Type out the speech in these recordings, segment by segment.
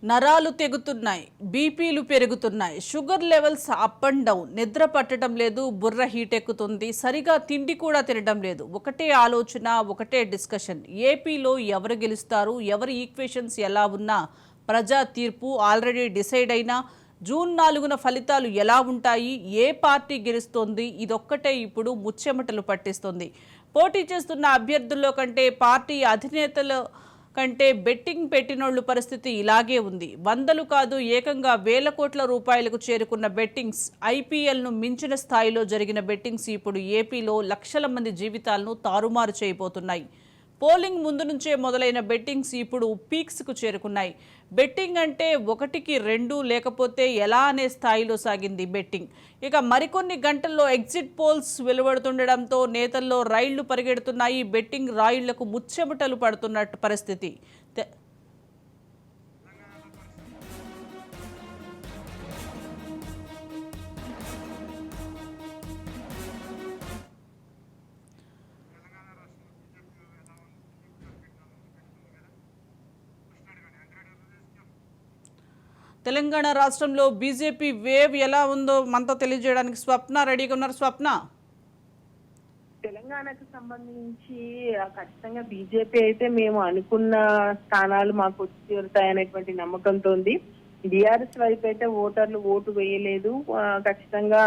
నరాలు తెగుతున్నాయి, బీపీలు పెరుగుతున్నాయి, sugar levels up and down, నిద్ర పట్టడం లేదు, బుర్ర హీట్ ఎక్కుతుంది, సరిగా తిండి కూడా తినడం లేదు. ఒకటే ఆలోచన, ఒకటే డిస్కషన్. ఏపీలో ఎవరు గెలుస్తారు, ఎవరి ఈక్వేషన్స్ ఎలా ఉన్నా ప్రజా తీర్పు ఆల్రెడీ డిసైడ్ అయినా జూన్ 4న ఫలితాలు ఎలా ఉంటాయి, ఏ పార్టీ గెలుస్తోంది, ఇదొక్కటే ఇప్పుడు ముచ్చెమటలు పట్టిస్తుంది. పోటీ చేస్తున్న అభ్యర్థుల్లో కంటే పార్టీ అధినేతలు కంటే బెట్టింగ్ పెట్టినోళ్లు పరిస్థితి ఇలాగే ఉంది. వందలు కాదు, ఏకంగా వేల కోట్ల రూపాయలకు చేరుకున్న బెట్టింగ్స్, ఐపీఎల్ను మించిన స్థాయిలో జరిగిన బెట్టింగ్స్ ఇప్పుడు ఏపీలో లక్షల మంది జీవితాలను తారుమారు చేయబోతున్నాయి. పోలింగ్ ముందు నుంచే మొదలైన బెట్టింగ్స్ ఇప్పుడు పీక్స్కు చేరుకున్నాయి. బెట్టింగ్ అంటే 1కి 2 లేకపోతే ఎలా అనే స్థాయిలో సాగింది బెట్టింగ్. ఇక మరికొన్ని గంటల్లో ఎగ్జిట్ పోల్స్ వెలువడుతుండడంతో నేతల్లో రైళ్లు పరిగెడుతున్నాయి. బెట్టింగ్ రాయిళ్లకు ముచ్చెమటలు పడుతున్నట్టు పరిస్థితి. తెలంగాణ రాష్ట్రంలో బీజేపీ వేవ్ ఎలా ఉందో మనతో తెలియజేయడానికి స్వప్న రెడీగా ఉన్నారు. స్వప్న, తెలంగాణకు సంబంధించి ఖచ్చితంగా బీజేపీ అయితే మేము అనుకున్న స్థానాలు మాకు వచ్చి తీరుతాయనేటువంటి నమ్మకంతో ఉంది. బీఆర్ఎస్ వైపు అయితే ఓటర్లు ఓటు వేయలేదు. ఖచ్చితంగా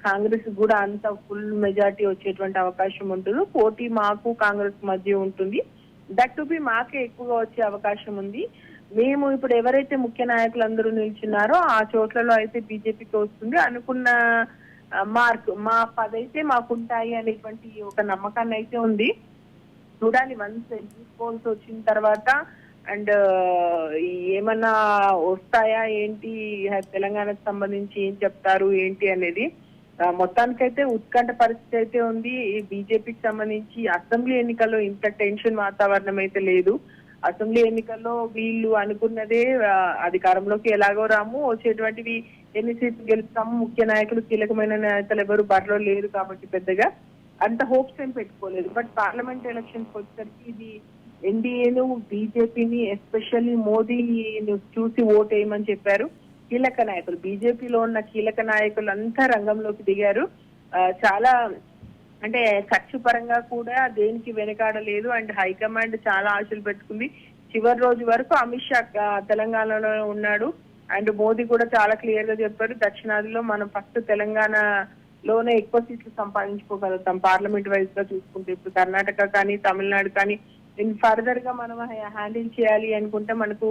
కాంగ్రెస్ కూడా అంత ఫుల్ మెజార్టీ వచ్చేటువంటి అవకాశం ఉంటుంది. పోటీ మాకు కాంగ్రెస్ మధ్య ఉంటుంది. దట్ టు బి మాకే ఎక్కువగా వచ్చే అవకాశం ఉంది. మేము ఇప్పుడు ఎవరైతే ముఖ్య నాయకులందరూ నిల్చున్నారో ఆ చోట్లలో అయితే బీజేపీకి వస్తుంది. అనుకున్న మార్క్ మా 10 అయితే మాకుంటాయి అనేటువంటి ఒక నమ్మకాన్ని అయితే ఉంది. చూడాలి వన్స్ ఎగ్జిట్ పోల్స్ వచ్చిన తర్వాత అండ్ ఏమన్నా వస్తాయా ఏంటి, తెలంగాణకు సంబంధించి ఏం చెప్తారు ఏంటి అనేది. మొత్తానికైతే ఉత్కంఠ పరిస్థితి అయితే ఉంది. బీజేపీకి సంబంధించి అసెంబ్లీ ఎన్నికల్లో ఇంత టెన్షన్ వాతావరణం అయితే లేదు. అసెంబ్లీ ఎన్నికల్లో వీళ్ళు అనుకున్నదే, అధికారంలోకి ఎలాగో రాము, వచ్చేటువంటివి ఎన్ని సీట్లు గెలుస్తాము, ముఖ్య నాయకులు కీలకమైన నేతలు ఎవరు బరిలో లేరు కాబట్టి పెద్దగా అంత హోప్స్ ఏం పెట్టుకోలేదు. బట్ పార్లమెంట్ ఎలక్షన్స్ వచ్చేసరికి ఇది ఎన్డీఏను బీజేపీని ఎస్పెషల్లీ మోదీని చూసి ఓట్ వేయమని చెప్పారు కీలక నాయకులు. బీజేపీలో ఉన్న కీలక నాయకులు అంతా రంగంలోకి దిగారు. చాలా అంటే ఖర్చు పరంగా కూడా దేనికి వెనకాడలేదు. అండ్ హైకమాండ్ చాలా ఆశలు పెట్టుకుంది. చివరి రోజు వరకు అమిత్ షా తెలంగాణలో ఉన్నాడు. అండ్ మోదీ కూడా చాలా క్లియర్ గా చెప్పారు, దక్షిణాదిలో మనం ఫస్ట్ తెలంగాణలోనే ఎక్కువ సీట్లు సంపాదించుకోగలుగుతాం పార్లమెంట్ వైజ్ గా చూసుకుంటే. ఇప్పుడు కర్ణాటక కానీ తమిళనాడు కానీ ఫర్దర్ గా మనం హ్యాండిల్ చేయాలి అనుకుంటే మనకు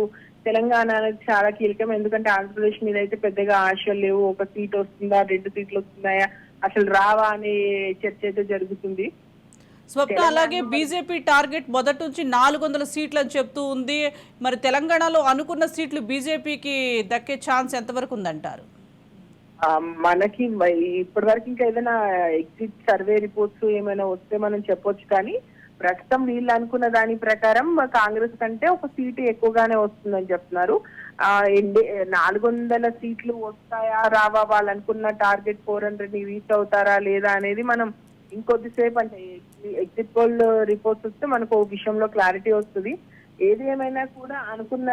తెలంగాణ అనేది చాలా కీలకం. ఎందుకంటే ఆంధ్రప్రదేశ్ మీద అయితే పెద్దగా ఆశలు లేవు. ఒక సీట్ వస్తుందా, 2 సీట్లు వస్తున్నాయా, అసలు రావా అనే చర్చ అయితే జరుగుతుంది. స్వప్న, అలాగే బీజేపీ టార్గెట్ మొదటి నుంచి 400 సీట్లు అని చెప్తూ ఉంది. మరి తెలంగాణలో అనుకున్న సీట్లు బీజేపీకి దక్కే ఛాన్స్ ఎంతవరకు ఉందంటారు? మనకి ఇప్పటి వరకు ఇంకా ఏదైనా ఎగ్జిట్ సర్వే రిపోర్ట్స్ ఏమైనా వస్తే మనం చెప్పొచ్చు. కానీ ప్రస్తుతం వీళ్ళు అనుకున్న దాని ప్రకారం కాంగ్రెస్ కంటే ఒక సీటు ఎక్కువగానే వస్తుందని చెప్తున్నారు. 400 సీట్లు వస్తాయా రావా, వాళ్ళు అనుకున్న టార్గెట్ 400 రీచ్ అవుతారా లేదా అనేది మనం ఇంకొద్దిసేపు, అంటే ఎగ్జిట్ పోల్ రిపోర్ట్స్ వస్తే మనకు ఓ విషయంలో క్లారిటీ వస్తుంది. ఏది ఏమైనా కూడా అనుకున్న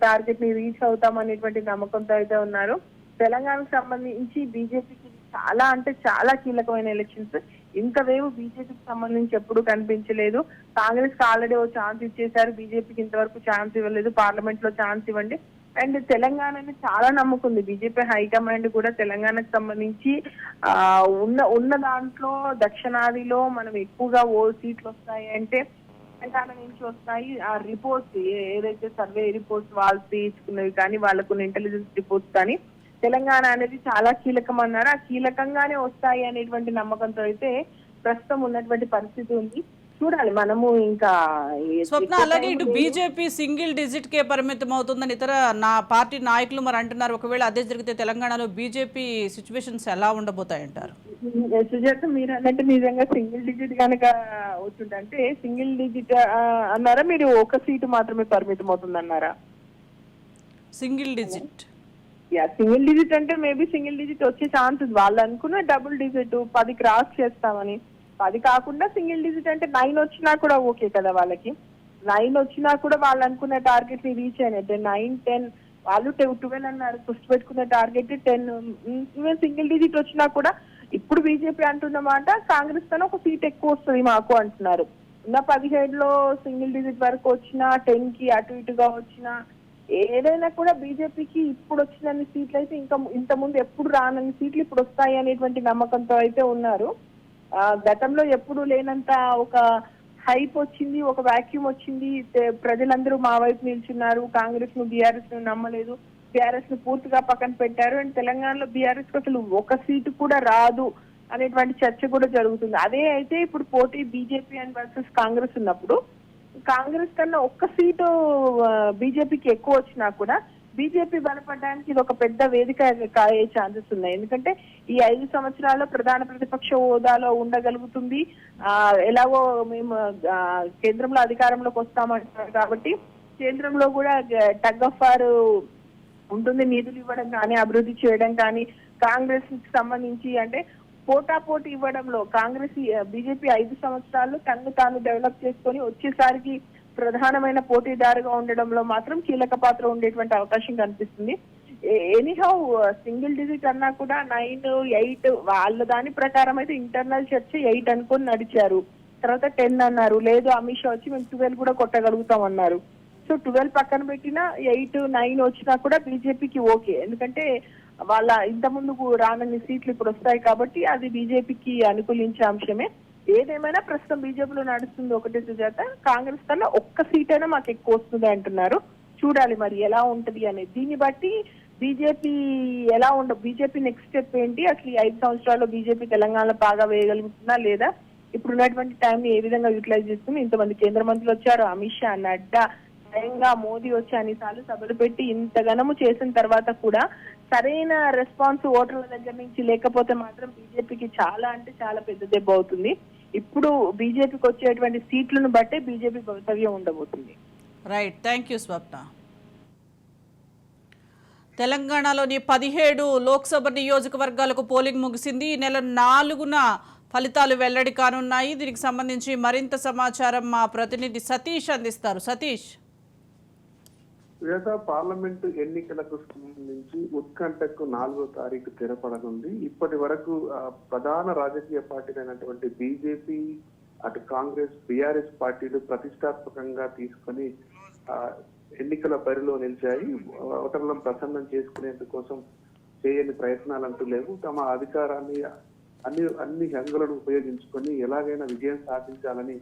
టార్గెట్ ని రీచ్ అవుతాం అనేటువంటి నమ్మకంతో అయితే ఉన్నారు. తెలంగాణకు సంబంధించి బీజేపీకి చాలా అంటే చాలా కీలకమైన ఎలక్షన్స్. ఇంత వేవ్ బీజేపీకి సంబంధించి ఎప్పుడు కనిపించలేదు. కాంగ్రెస్ కి ఆల్రెడీ ఓ ఛాన్స్ ఇచ్చేశారు, బీజేపీకి ఇంతవరకు ఛాన్స్ ఇవ్వలేదు. పార్లమెంట్ లో ఛాన్స్ ఇవ్వండి. అండ్ తెలంగాణని చాలా నమ్ముకుంది బీజేపీ హైకమాండ్ కూడా. తెలంగాణకు సంబంధించి ఉన్న దాంట్లో దక్షిణాదిలో మనం ఎక్కువగా సీట్లు వస్తాయి అంటే తెలంగాణ నుంచి వస్తాయి. ఆ రిపోర్ట్స్ ఏదైతే సర్వే రిపోర్ట్స్ వాళ్ళు తీసుకున్నవి కానీ, వాళ్ళకున్న ఇంటెలిజెన్స్ రిపోర్ట్స్ కానీ తెలంగాణ అనేది చాలా కీలకం అన్నారు. ఆ కీలకంగానే వస్తాయి అనేటువంటి నమ్మకంతో అయితే ప్రస్తుతం ఉన్నటువంటి పరిస్థితి ఉంది. చూడాలి మనము ఇంకా. స్వప్న, అలాగే ఇటు బీజేపీ సింగిల్ డిజిట్ కే పరిమితం అవుతుందని ఇతర పార్టీ నాయకులు మరి అంటున్నారు. ఒకవేళ అదే జరిగితే తెలంగాణలో బీజేపీ సిచ్యువేషన్స్ ఎలా ఉండబోతాయంటారు? సుజాత, మీరు అన్నట్టు నిజంగా సింగిల్ డిజిట్ కనుక అవుతుందంటే, సింగిల్ డిజిట్ అన్నారా మీరు, ఒక సీటు మాత్రమే పరిమితం అవుతుందన్నారా? సింగిల్ డిజిట్, సింగిల్ డిజిట్ అంటే మేబీ సింగిల్ డిజిట్ వచ్చే ఛాన్స్ ఉంది. వాళ్ళు అనుకున్న డబుల్ డిజిట్ 10 క్రాస్ చేస్తామని. 10 కాకుండా సింగిల్ డిజిట్ అంటే 9 వచ్చినా కూడా ఓకే కదా వాళ్ళకి. 9 వచ్చినా కూడా వాళ్ళు అనుకున్న టార్గెట్ ని రీచ్ అయినట్టే. 9, 10 వాళ్ళు 12 అన్నారు, గుర్తుపెట్టుకున్న టార్గెట్ 10. ఈవెన్ సింగిల్ డిజిట్ వచ్చినా కూడా ఇప్పుడు బీజేపీ అంటున్న మాట కాంగ్రెస్ కన్నా ఒక సీట్ ఎక్కువ వస్తుంది మాకు అంటున్నారు. ఉన్న 17లో సింగిల్ డిజిట్ వరకు వచ్చినా 10 కి అటు ఇటుగా వచ్చినా ఏదైనా కూడా బీజేపీకి ఇప్పుడు వచ్చినన్ని సీట్లు అయితే ఇంకా ఇంత ముందు ఎప్పుడు రానన్ని సీట్లు ఇప్పుడు వస్తాయి అనేటువంటి నమ్మకంతో అయితే ఉన్నారు. గతంలో ఎప్పుడు లేనంత ఒక హైప్ వచ్చింది, ఒక వాక్యూమ్ వచ్చింది. ప్రజలందరూ మా వైపు నిల్చున్నారు, కాంగ్రెస్ ను బీఆర్ఎస్ ను నమ్మలేదు, బీఆర్ఎస్ ను పూర్తిగా పక్కన పెట్టారు. అండ్ తెలంగాణలో బీఆర్ఎస్ కు అసలు ఒక సీటు కూడా రాదు అనేటువంటి చర్చ కూడా జరుగుతుంది. అదే అయితే ఇప్పుడు పోటీ బీజేపీ అండ్ వర్సెస్ కాంగ్రెస్ ఉన్నప్పుడు కాంగ్రెస్ కన్నా ఒక్క సీటు బీజేపీకి ఎక్కువ వచ్చినా కూడా బీజేపీ బలపడడానికి ఇది ఒక పెద్ద వేదిక కాయే ఛాన్సెస్ ఉన్నాయి. ఎందుకంటే ఈ 5 సంవత్సరాల్లో ప్రధాన ప్రతిపక్ష హోదాలో ఉండగలుగుతుంది. ఎలాగో మేము కేంద్రంలో అధికారంలోకి వస్తామంటున్నారు కాబట్టి కేంద్రంలో కూడా టగ్ ఆఫ్ వార్ ఉంటుంది. నిధులు ఇవ్వడం కానీ, అభివృద్ధి చేయడం కానీ, కాంగ్రెస్ కి సంబంధించి అంటే పోటాపోటీ ఇవ్వడంలో కాంగ్రెస్ బీజేపీ 5 సంవత్సరాలు తనను తాను డెవలప్ చేసుకొని వచ్చేసరికి ప్రధానమైన పోటీదారుగా ఉండడంలో మాత్రం కీలక పాత్ర ఉండేటువంటి అవకాశం కనిపిస్తుంది. ఎనీహౌ సింగిల్ డిజిట్ అన్నా కూడా 9, 8 వాళ్ళ దాని ప్రకారం అయితే ఇంటర్నల్ చర్చ 8 అనుకొని నడిచారు. తర్వాత 10 అన్నారు. లేదు అమిత్ షా వచ్చి మేము 12 కూడా కొట్టగలుగుతాం అన్నారు. సో 12 పక్కన పెట్టినా 8, 9 వచ్చినా కూడా బీజేపీకి ఓకే. ఎందుకంటే వాళ్ళ ఇంత ముందుకు రానన్ని సీట్లు ఇప్పుడు వస్తాయి కాబట్టి అది బీజేపీకి అనుకూలించే అంశమే. ఏదేమైనా ప్రస్తుతం బీజేపీలో నడుస్తుంది ఒకటే సుజాత, కాంగ్రెస్ కన్నా ఒక్క సీట్ అయినా మాకు ఎక్కువ వస్తుంది అంటున్నారు. చూడాలి మరి ఎలా ఉంటది అనేది. దీన్ని బట్టి బీజేపీ బీజేపీ నెక్స్ట్ స్టెప్ ఏంటి, అసలు ఈ 5 సంవత్సరాల్లో బీజేపీ తెలంగాణలో బాగా వేయగలుగుతుందా లేదా, ఇప్పుడు ఉన్నటువంటి టైం ని ఏ విధంగా యూటిలైజ్ చేస్తుంది. ఇంతమంది కేంద్ర మంత్రులు వచ్చారు, అమిత్ షా, నడ్డా, స్వయంగా మోదీ వచ్చి అన్నిసార్లు సభలు పెట్టి ఇంతగానము చేసిన తర్వాత కూడా సరైన రెస్పాన్స్ ఓటర్ల దగ్గర నుంచి లేకపోతే మాత్రం బీజేపీకి చాలా అంటే చాలా పెద్ద దెబ్బ అవుతుంది. ఇప్పుడు బీజేపీకి వచ్చేటువంటి సీట్లను బట్టే బీజేపీ భవితవ్యం ఉండబోతుంది. రైట్, థ్యాంక్ యూ స్వప్న. తెలంగాణలోని 17 లోక్సభ నియోజకవర్గాలకు పోలింగ్ ముగిసింది. ఈ నెల 4న ఫలితాలు వెల్లడి కానున్నాయి. దీనికి సంబంధించి మరింత సమాచారం మా ప్రతినిధి సతీష్ అందిస్తారు. సతీష్. పార్లమెంటు ఎన్నికలకు సంబంధించి ఉత్కంఠకు 4వ తారీఖు తెరపడనుంది. ఇప్పటి వరకు ప్రధాన రాజకీయ పార్టీలైనటువంటి బీజేపీ, అటు కాంగ్రెస్, బీఆర్ఎస్ పార్టీలు ప్రతిష్టాత్మకంగా తీసుకొని ఎన్నికల బరిలో నిలిచాయి. ఓటర్లను ప్రసన్నం చేసుకునేందుకోసం చేయని ప్రయత్నాలంటూ లేవు. తమ అధికారాన్ని అన్ని హంగులను ఉపయోగించుకొని ఎలాగైనా విజయం సాధించాలని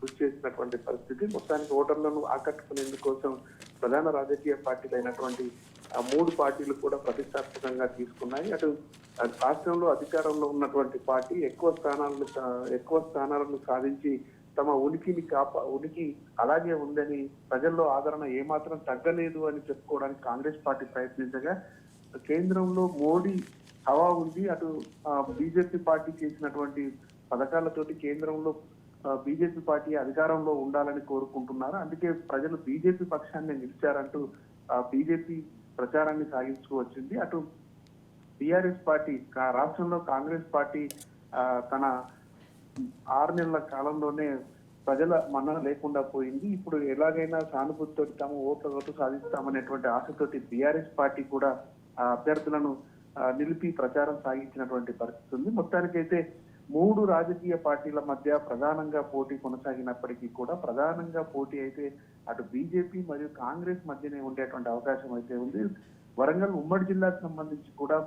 కృషి చేసినటువంటి పరిస్థితి. మొత్తానికి ఓటర్లను ఆకట్టుకునేందుకోసం ప్రధాన రాజకీయ పార్టీలైనటువంటి 3 పార్టీలు కూడా ప్రతిష్టాత్మకంగా తీసుకున్నాయి. అటు రాష్ట్రంలో అధికారంలో ఉన్నటువంటి పార్టీ ఎక్కువ స్థానాలను సాధించి తమ ఉనికి అలాగే ఉందని, ప్రజల్లో ఆదరణ ఏమాత్రం తగ్గలేదు అని చెప్పుకోవడానికి కాంగ్రెస్ పార్టీ ప్రయత్నించగా, కేంద్రంలో మోడీ హవా ఉంది. అటు బీజేపీ పార్టీ చేసినటువంటి పథకాలతోటి కేంద్రంలో బీజేపీ పార్టీ అధికారంలో ఉండాలని కోరుకుంటున్నారు. అందుకే ప్రజలు బీజేపీ పక్షాన్ని నిలిచారంటూ బీజేపీ ప్రచారాన్ని సాగించుకు వచ్చింది. అటు బీఆర్ఎస్ పార్టీ రాష్ట్రంలో కాంగ్రెస్ పార్టీ తన 6 నెలల కాలంలోనే ప్రజల మన్నన లేకుండా పోయింది. ఇప్పుడు ఎలాగైనా సానుభూతితో తాము ఓటు సాధిస్తామనేటువంటి ఆశతోటి బీఆర్ఎస్ పార్టీ కూడా అభ్యర్థులను నిలిపి ప్రచారం సాగించినటువంటి పరిస్థితి ఉంది. మొత్తానికైతే 3 రాజకీయ పార్టీల మధ్య ప్రధానంగా పోటీ కొనసాగినప్పటికీ కూడా ప్రధానంగా పోటీ అయితే అటు బీజేపీ మరియు కాంగ్రెస్ మధ్యనే ఉండేటువంటి అవకాశం అయితే ఉంది. వరంగల్ ఉమ్మడి జిల్లాకు సంబంధించి కూడా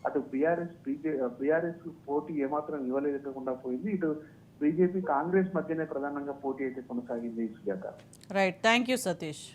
అటు బీఆర్ఎస్ పోటీ ఏమాత్రం ఇవ్వలేకుండా పోయింది. ఇటు బీజేపీ కాంగ్రెస్ మధ్యనే ప్రధానంగా పోటీ అయితే కొనసాగింది. Sujatha. Right, thank you Satish.